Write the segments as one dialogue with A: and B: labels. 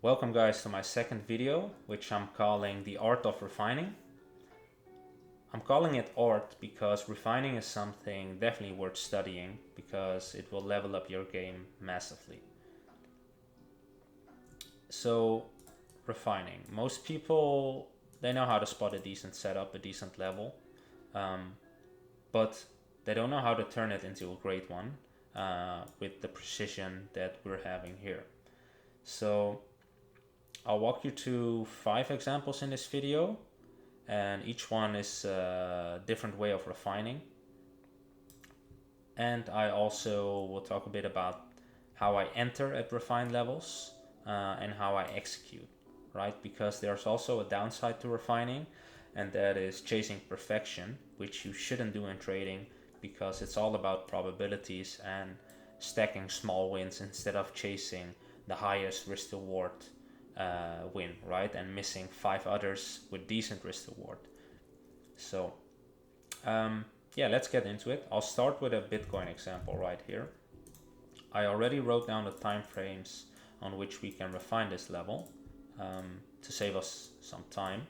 A: Welcome guys to my second video, which I'm calling The Art of Refining. I'm calling it art because refining is something definitely worth studying because it will level up your game massively. So, refining. Most people, they know how to spot a decent setup, a decent level, but they don't know how to turn it into a great one with the precision that we're having here. So, I'll walk you through 5 examples in this video, and each one is a different way of refining. And I also will talk a bit about how I enter at refined levels and how I execute, right? Because there's also a downside to refining, and that is chasing perfection, which you shouldn't do in trading because it's all about probabilities and stacking small wins instead of chasing the highest risk reward win, right? And missing 5 others with decent risk reward. So, yeah, let's get into it. I'll start with a Bitcoin example right here. I already wrote down the time frames on which we can refine this level to save us some time.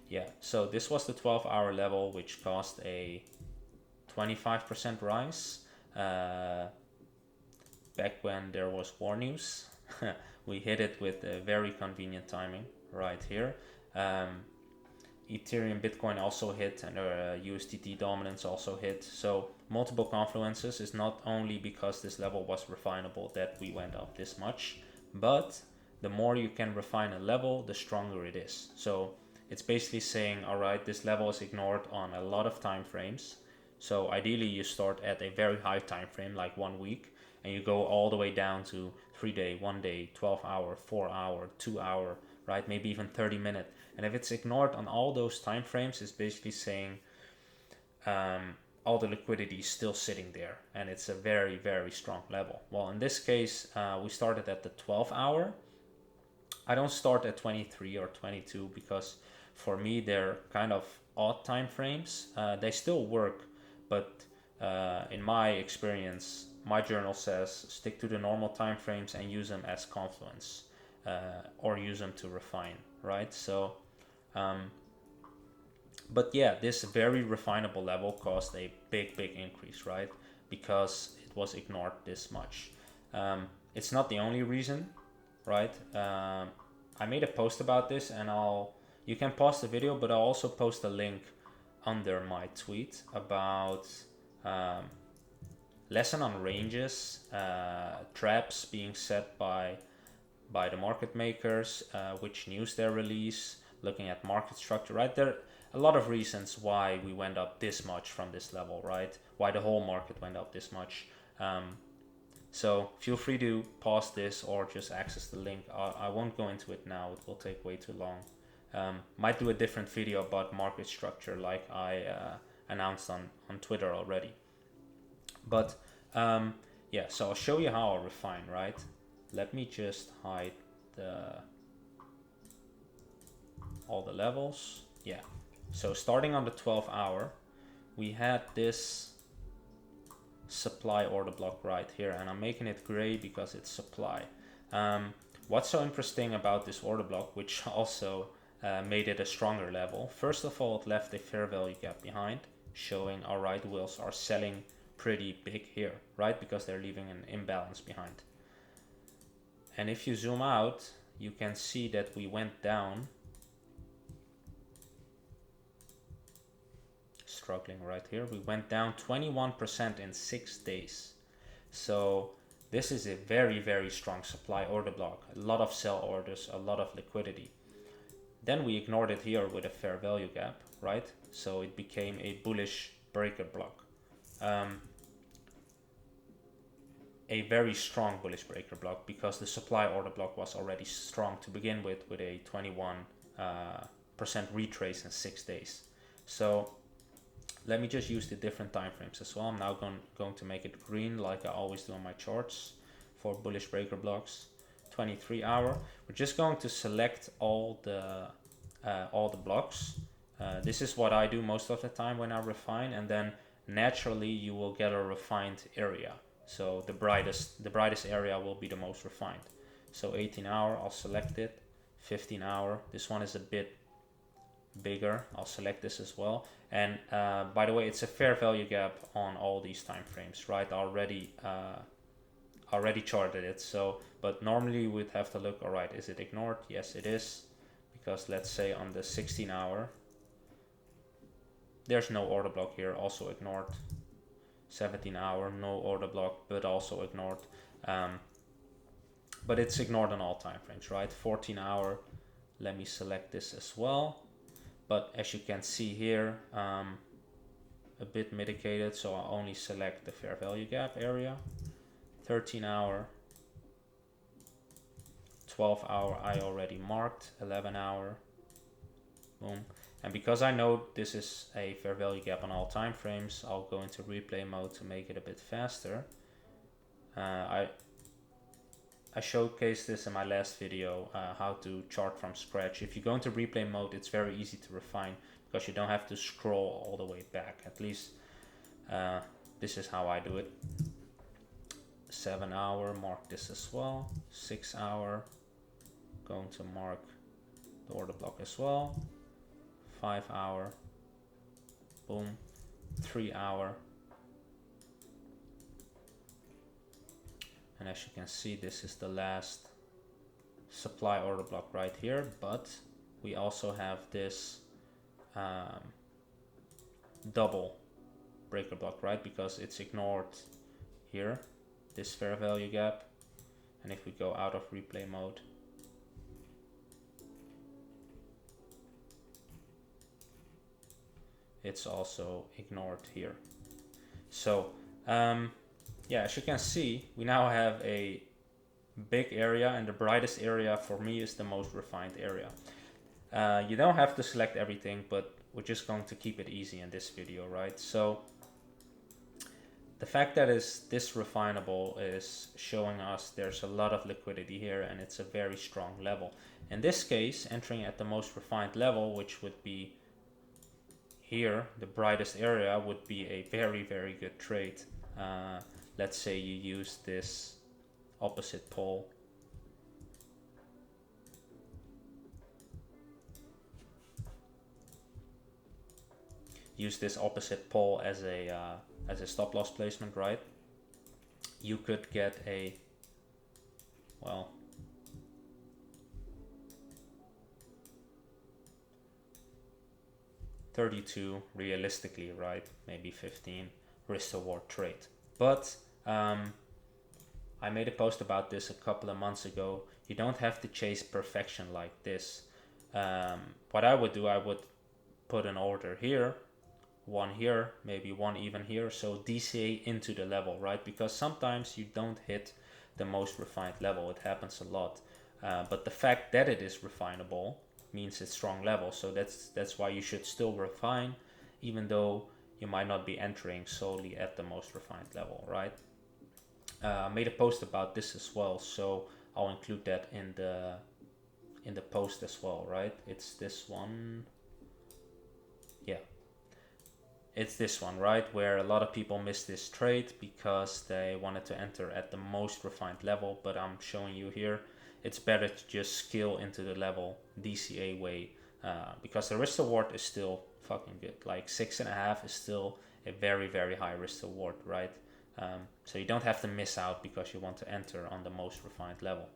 A: Yeah, so this was the 12-hour level, which caused a 25% rise. Back when there was war news, we hit it with a very convenient timing right here. Ethereum, Bitcoin also hit, and USDT dominance also hit. So multiple confluences is not only because this level was refinable that we went up this much, but the more you can refine a level, the stronger it is. So it's basically saying, all right, this level is ignored on a lot of time frames. So ideally you start at a very high time frame, like 1 week, and you go all the way down to 3 day, 1 day, 12 hour, 4 hour, 2 hour, right? Maybe even 30 minute. And if it's ignored on all those time frames, it's basically saying all the liquidity is still sitting there, and it's a very, very strong level. Well, in this case, we started at the 12 hour. I don't start at 23 or 22 because for me they're kind of odd time frames. They still work, but in my experience, my journal says stick to the normal time frames and use them as confluence or use them to refine, right? So, but yeah, this very refinable level caused a big increase, right? Because it was ignored this much. It's not the only reason, right? I made a post about this, and you can pause the video, but I'll also post a link under my tweet about lesson on ranges, traps being set by the market makers, which news they release, looking at market structure, right? There are a lot of reasons why we went up this much from this level, right? Why the whole market went up this much. So feel free to pause this or just access the link. I won't go into it now, it will take way too long. Might do a different video about market structure like I announced on Twitter already. But yeah, so I'll show you how I refine, right? Let me just hide all the levels. Yeah, so starting on the 12 hour, we had this supply order block right here, and I'm making it gray because it's supply. What's so interesting about this order block, which also made it a stronger level? First of all, it left a fair value gap behind, showing our right whales are selling pretty big here, right? Because they're leaving an imbalance behind. And if you zoom out, you can see that we went down, struggling right here, we went down 21% in 6 days. So this is a very strong supply order block, a lot of sell orders, a lot of liquidity. Then we ignored it here with a fair value gap, right? So it became a bullish breaker block. A very strong bullish breaker block because the supply order block was already strong to begin with a 21% retrace in 6 days. So let me just use the different time frames as well. I'm now going to make it green like I always do on my charts for bullish breaker blocks. 23 hour. We're just going to select all the blocks. This is what I do most of the time when I refine, and then naturally you will get a refined area. So the brightest area will be the most refined. So 18 hour, I'll select it. 15 hour, this one is a bit bigger, I'll select this as well. And by the way, it's a fair value gap on all these time frames, right? Already charted it. So, but normally we'd have to look, all right, is it ignored? Yes, it is, because let's say on the 16 hour, there's no order block here, also ignored. 17 hour, no order block, but also ignored. But it's ignored on all time frames, right? 14 hour, let me select this as well. But as you can see here, a bit mitigated, so I'll only select the fair value gap area. 13 hour, 12 hour I already marked, 11 hour, boom. And because I know this is a fair value gap on all time frames, I'll go into replay mode to make it a bit faster. I showcased this in my last video, how to chart from scratch. If you go into replay mode, it's very easy to refine because you don't have to scroll all the way back. At least this is how I do it. 7 hour, mark this as well. 6 hour, going to mark the order block as well. 5 hour, boom. 3 hour. And as you can see, this is the last supply order block right here, but we also have this double breaker block, right? Because it's ignored here, this fair value gap. And if we go out of replay mode, it's also ignored here. So yeah, as you can see, we now have a big area, and the brightest area for me is the most refined area. You don't have to select everything, but we're just going to keep it easy in this video, right? So the fact that is this refinable is showing us there's a lot of liquidity here, and it's a very strong level. In this case, entering at the most refined level, which would be here, the brightest area, would be a very, very good trade. Let's say you use this opposite pole. Use this opposite pole as a stop loss placement, right? You could get a, well, $32 realistically, right? Maybe 15 risk reward trade. But I made a post about this a couple of months ago. You don't have to chase perfection like this. What I would do, I would put an order here, one here, maybe one even here. So DCA into the level, right? Because sometimes you don't hit the most refined level. It happens a lot. But the fact that it is refinable means it's strong level. So that's why you should still refine, even though you might not be entering solely at the most refined level, right? I made a post about this as well, so I'll include that in the post as well, right? It's this one. Yeah, it's this one, right? Where a lot of people miss this trade because they wanted to enter at the most refined level, but I'm showing you here, it's better to just scale into the level DCA way, because the risk reward is still fucking good. Like 6.5 is still a very, very high risk reward, right? So you don't have to miss out because you want to enter on the most refined level.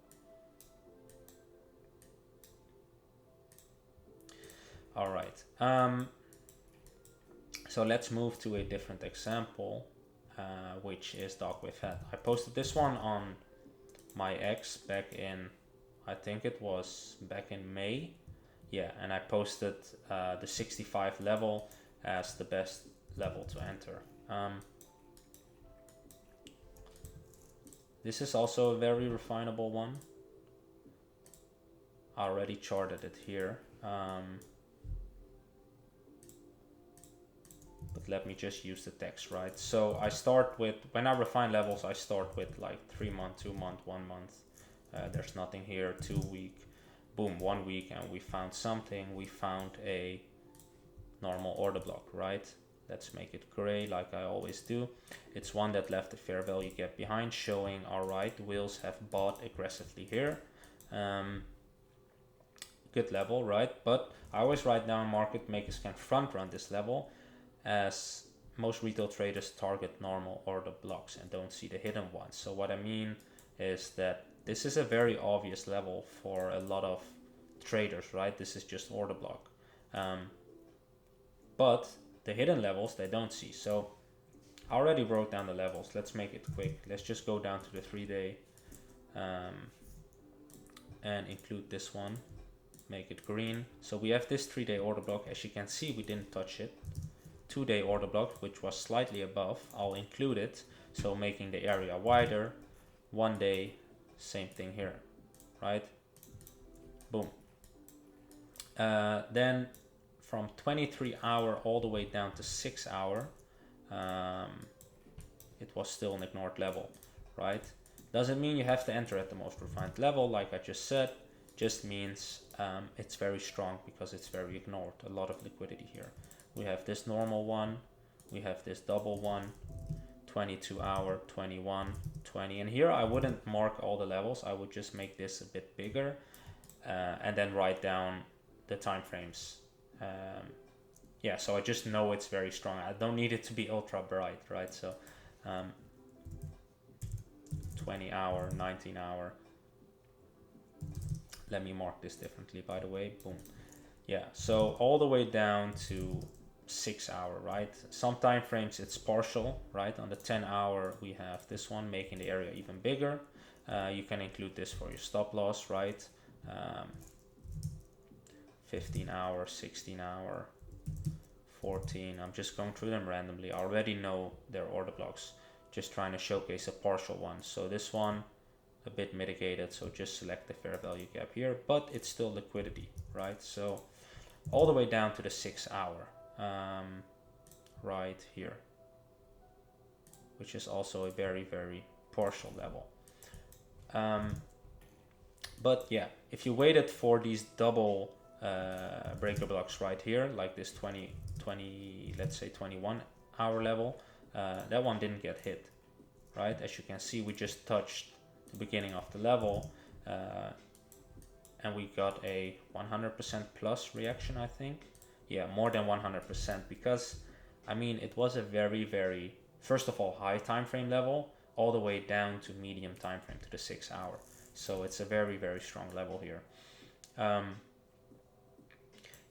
A: All right. So let's move to a different example, which is dog with head. I posted this one on my X back in, I think it was back in May. Yeah, and I posted the 65 level as the best level to enter. This is also a very refinable one. I already charted it here. But let me just use the text, right? So I start with, when I refine levels, I start with like 3 month, 2 month, 1 month. There's nothing here. 2 week, boom, 1 week, and we found something. We found a normal order block, right? Let's make it gray like I always do. It's one that left the fair value gap behind, showing alright, whales have bought aggressively here. Good level, right? But I always write down market makers can front run this level, as most retail traders target normal order blocks and don't see the hidden ones. So what I mean is that this is a very obvious level for a lot of traders, right? This is just order block. But the hidden levels they don't see. So I already wrote down the levels. Let's make it quick. Let's just go down to the 3-day and include this one. Make it green. So we have this 3-day order block. As you can see, we didn't touch it. 2-day order block, which was slightly above. I'll include it. So making the area wider. 1 day, same thing here, right? Boom. Then from 23-hour all the way down to 6-hour, it was still an ignored level, right? Doesn't mean you have to enter at the most refined level, like I just said. Just means it's very strong because it's very ignored. A lot of liquidity here. We have this normal one, we have this double one, 22-hour, 21, 20, and here I wouldn't mark all the levels. I would just make this a bit bigger and then write down the time frames. Yeah, so I just know it's very strong. I don't need it to be ultra bright, right? So 20-hour, 19-hour. Let me mark this differently, by the way. Boom. Yeah, so all the way down to 6-hour, right? Some time frames it's partial, right? On the 10-hour we have this one making the area even bigger. You can include this for your stop loss, right? 15-hour, 16-hour, 14. I'm just going through them randomly. I already know their order blocks. Just trying to showcase a partial one. So this one a bit mitigated, so just select the fair value gap here, but it's still liquidity, right? So all the way down to the 6-hour, right here, which is also a very, very partial level. But yeah, if you waited for these double breaker blocks right here, like this 20, let's say 21-hour level, that one didn't get hit, right? As you can see, we just touched the beginning of the level and we got a 100% plus reaction, I think. Yeah, more than 100%, because I mean it was a very, very, first of all, high time frame level all the way down to medium time frame to the 6-hour. So it's a very, very strong level here.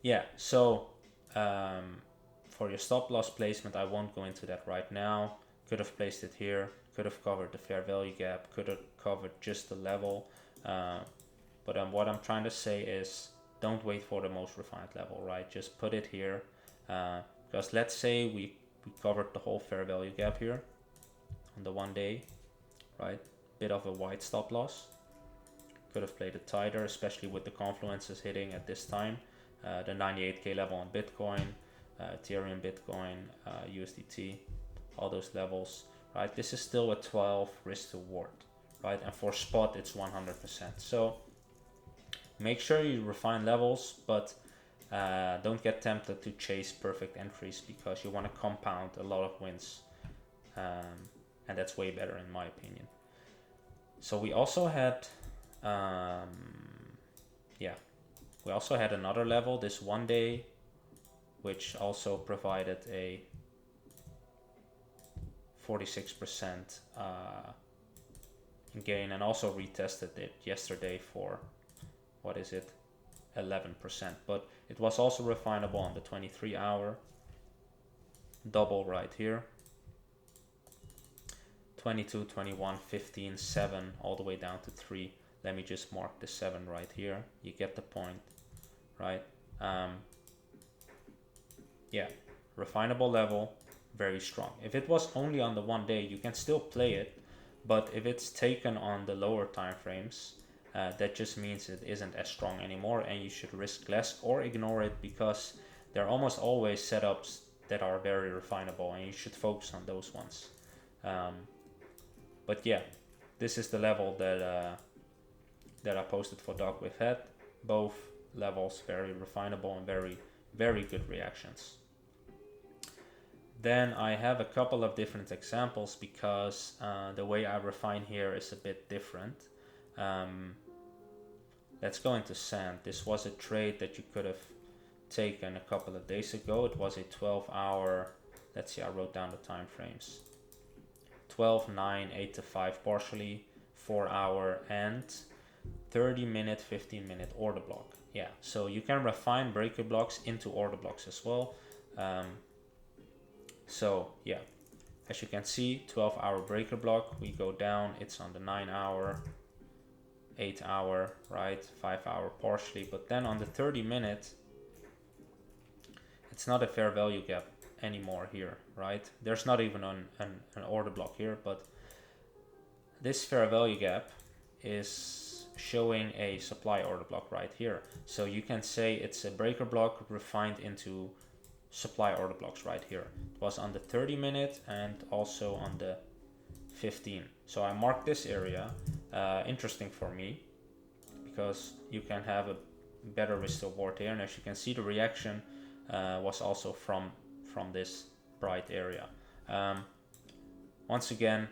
A: Yeah, so for your stop loss placement, I won't go into that right now. Could have placed it here, could have covered the fair value gap, could have covered just the level. But what I'm trying to say is don't wait for the most refined level, right? Just put it here. Because let's say we covered the whole fair value gap here on the 1 day, right? Bit of a wide stop loss. Could have played it tighter, especially with the confluences hitting at this time. The 98k level on Bitcoin, Ethereum, Bitcoin, USDT, all those levels, right? This is still a 12 risk to reward, right? And for spot, it's 100%. So make sure you refine levels, but don't get tempted to chase perfect entries because you want to compound a lot of wins. And that's way better in my opinion. So we also had, we also had another level, this 1 day, which also provided a 46% gain, and also retested it yesterday for, what is it, 11%. But it was also refinable on the 23-hour, double right here, 22, 21, 15, 7, all the way down to 3. Let me just mark the 7 right here. You get the point, right? Yeah, refinable level, very strong. If it was only on the 1 day, you can still play it, but if it's taken on the lower time frames, that just means it isn't as strong anymore, and you should risk less or ignore it, because there are almost always setups that are very refinable, and you should focus on those ones. But yeah, this is the level that I posted for Doc. We've had both levels very refinable and very, very good reactions. Then I have a couple of different examples because the way I refine here is a bit different. Let's go into sand. This was a trade that you could have taken a couple of days ago. It was a 12-hour, let's see, I wrote down the time frames. 12, 9, 8 to 5 partially, 4-hour and 30-minute, 15-minute order block. Yeah, so you can refine breaker blocks into order blocks as well. So yeah, as you can see, 12-hour breaker block, we go down, it's on the 9-hour, 8-hour, right, 5-hour partially, but then on the 30-minute, it's not a fair value gap anymore here, right? There's not even an order block here, but this fair value gap is showing a supply order block right here. So you can say it's a breaker block refined into supply order blocks right here. It was on the 30-minute and also on the 15. So I marked this area. Interesting for me because you can have a better risk reward here, and as you can see, the reaction was also from this bright area. Once again,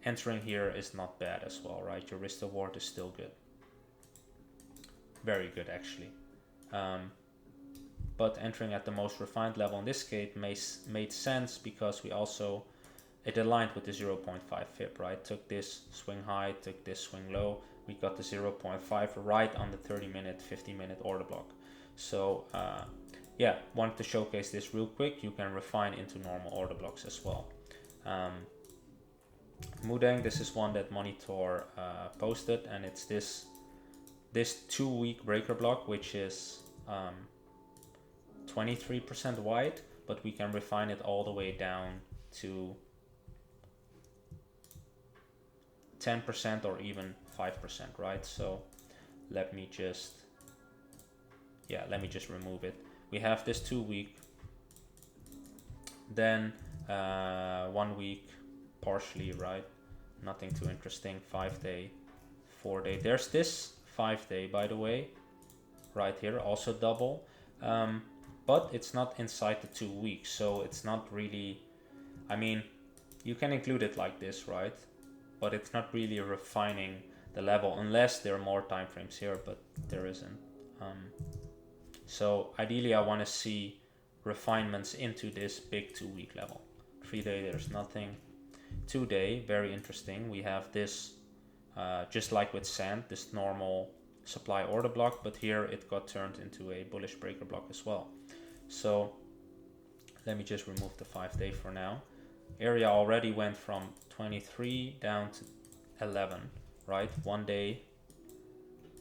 A: entering here is not bad as well, right? Your risk reward is still good, very good actually. But entering at the most refined level in this case made sense because we also, it aligned with the 0.5 fib, right? Took this swing high, took this swing low. We got the 0.5 right on the 30-minute, 50-minute order block. So yeah, wanted to showcase this real quick. You can refine into normal order blocks as well. Mudeng, this is one that Monitor posted, and it's this 2-week breaker block, which is 23% wide, but we can refine it all the way down to 10% or even 5%, right? So let me just remove it. We have this 2-week, then 1 week partially, right? Nothing too interesting. 5-day, 4-day. There's this 5-day, by the way, right here, also double, but it's not inside the 2 weeks, so it's not really, I mean, you can include it like this, right? But it's not really refining the level unless there are more time frames here, but there isn't. So ideally I want to see refinements into this big 2-week level. 3-day, there's nothing. 2-day, very interesting. We have this, just like with sand, this normal supply order block, but here it got turned into a bullish breaker block as well. So let me just remove the 5-day for now. Area already went from 23 down to 11, right? 1 day.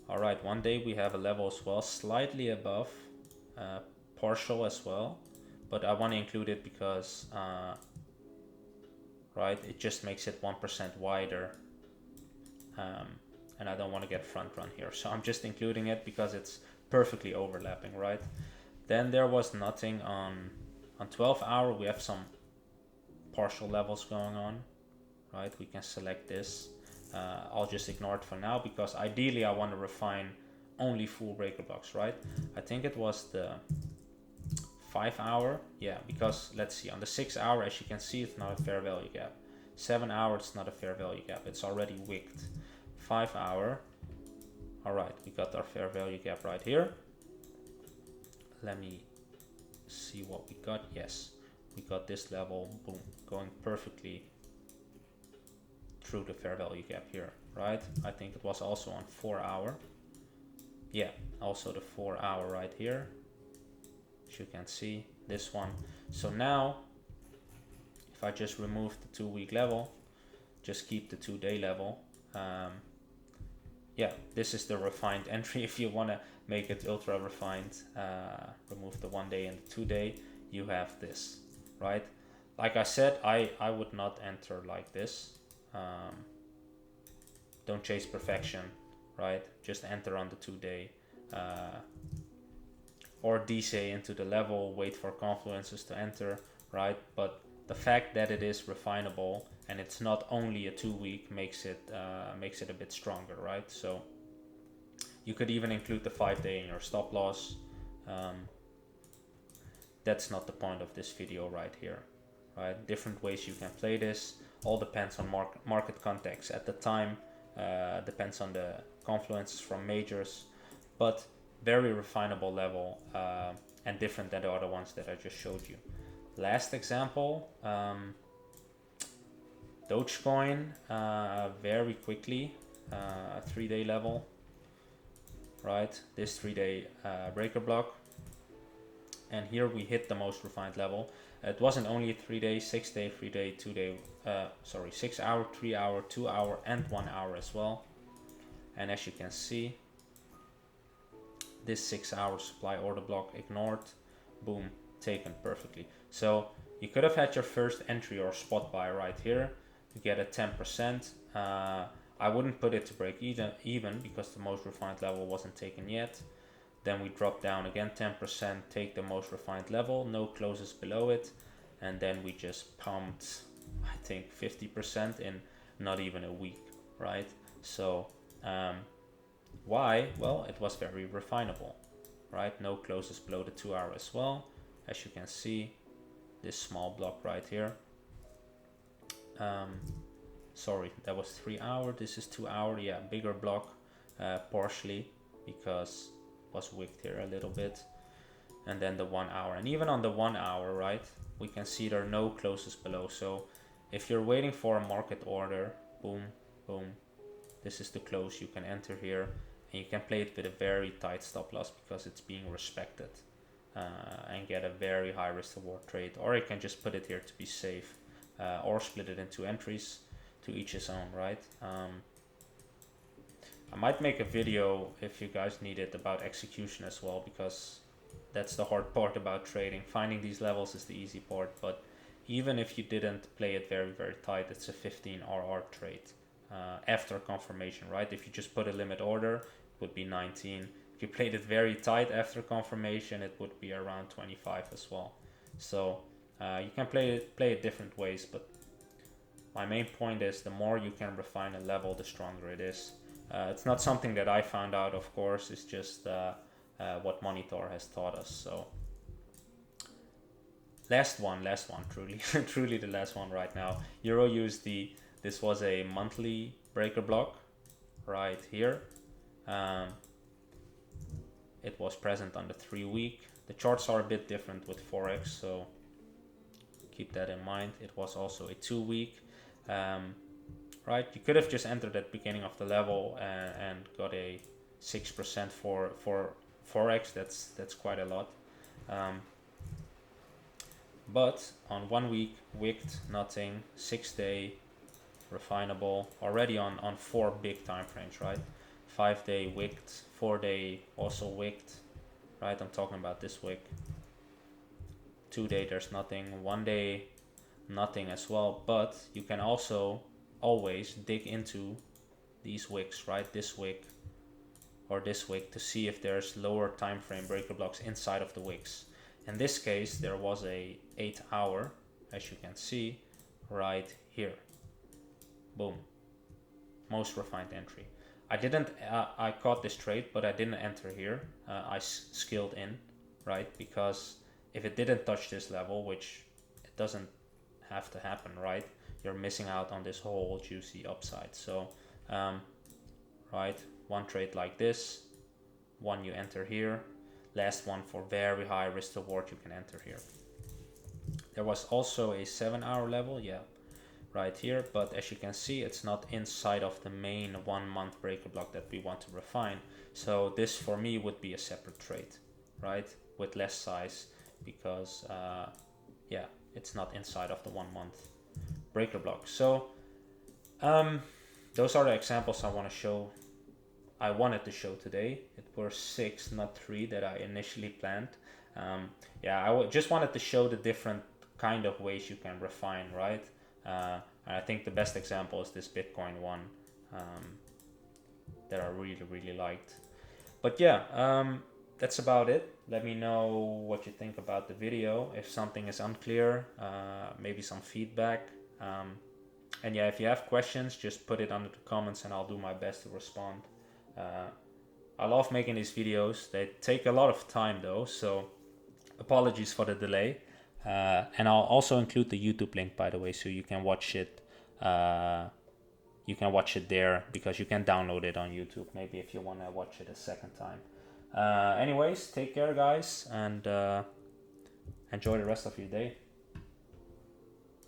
A: All right, 1 day we have a level as well, slightly above, partial as well, but I want to include it because, right, it just makes it 1% wider, and I don't want to get front run here, so I'm just including it because it's perfectly overlapping, right? Then there was nothing on 12-hour. We have some partial levels going on, right? We can select this. I'll just ignore it for now because ideally I want to refine only full breaker blocks, right? I think it was the 5-hour, yeah, because let's see, on the 6-hour, as you can see, it's not a fair value gap. 7-hour, it's not a fair value gap, it's already wicked. 5-hour, all right, we got our fair value gap right here. Let me see what we got. Yes, we got this level, boom, going perfectly through the fair value gap here, right? I think it was also on 4-hour. Yeah, also the 4-hour right here, as you can see, this one. So now, if I just remove the 2-week level, just keep the 2-day level, yeah, this is the refined entry. If you want to make it ultra refined, remove the 1 day and the 2-day, you have this, right? Like I said, I would not enter like this. Don't chase perfection, right? Just enter on the 2-day, or DC into the level, wait for confluences to enter, right? But the fact that it is refinable and it's not only a 2-week makes it a bit stronger, right? So you could even include the 5-day in your stop loss. That's not the point of this video right here, right? Different ways you can play this. All depends on market context at the time, depends on the confluences from majors, but very refinable level, and different than the other ones that I just showed you. Last example, Dogecoin, very quickly, 3-day level, right? This 3-day breaker block, and here we hit the most refined level. It wasn't only 3-day, 6-day, 3-day, 2-day, 6 hour, 3 hour, 2 hour, and 1 hour as well. And as you can see, this 6 hour supply order block ignored, boom, taken perfectly. So you could have had your first entry or spot buy right here. You get a 10%. I wouldn't put it to break even because the most refined level wasn't taken yet. Then we drop down again 10%, take the most refined level, no closes below it, and then we just pumped, I think, 50% in not even a week, right? So why? Well, it was very refinable, right? No closes below the 2 hour as well. As you can see, this small block right here. Sorry, that was 3 hour. This is 2 hour. Yeah, bigger block, partially because was wicked here a little bit. And then the 1 hour, and even on the 1 hour, right, we can see there are no closes below. So if you're waiting for a market order, boom, boom, this is the close. You can enter here, and you can play it with a very tight stop loss because it's being respected, and get a very high risk reward trade. Or you can just put it here to be safe, or split it into entries, to each his own, right? I might make a video if you guys need it about execution as well, because that's the hard part about trading. Finding these levels is the easy part, but even if you didn't play it very, very tight, it's a 15 RR trade after confirmation, right? If you just put a limit order, it would be 19. If you played it very tight after confirmation, it would be around 25 as well. So you can play it different ways, but my main point is the more you can refine a level, the stronger it is. It's not something that I found out, of course. It's just what Monitor has taught us. So last one, truly, truly the last one right now. Euro USD. This was a monthly breaker block right here. It was present on the 3-week. The charts are a bit different with Forex, so keep that in mind. It was also a 2-week. Right, you could have just entered at the beginning of the level and got a 6% for Forex. That's quite a lot. But on 1 week, wicked, nothing. 6-day, refinable. Already on 4 big time frames, right? 5-day wicked, 4-day also wicked, right? I'm talking about this wick. 2-day, there's nothing. 1-day, nothing as well. But you can also always dig into these wicks, right? This wick or this wick, to see if there's lower time frame breaker blocks inside of the wicks. In this case, there was a 8 hour, as you can see right here. Boom, most refined entry. I caught this trade, but I didn't enter here. I skilled in, right? Because if it didn't touch this level, which it doesn't have to happen, right? You're missing out on this whole juicy upside. So right, one trade like this, one you enter here, last one for very high risk reward you can enter here. There was also a 7 hour level, yeah, right here, but as you can see, it's not inside of the main 1 month breaker block that we want to refine. So this for me would be a separate trade, right, with less size, because yeah, it's not inside of the 1 month breaker block. So those are the examples I wanted to show today. It were 6, not 3 that I initially planned. Yeah, I just wanted to show the different kind of ways you can refine, right? And I think the best example is this Bitcoin one that I really liked. But yeah, that's about it. Let me know what you think about the video. If something is unclear, maybe some feedback. And yeah, if you have questions, just put it under the comments and I'll do my best to respond. I love making these videos. They take a lot of time though, so apologies for the delay. And I'll also include the YouTube link, by the way, so you can watch it. You can watch it there because you can download it on YouTube. Maybe if you want to watch it a second time. Anyways, take care, guys, and enjoy the rest of your day.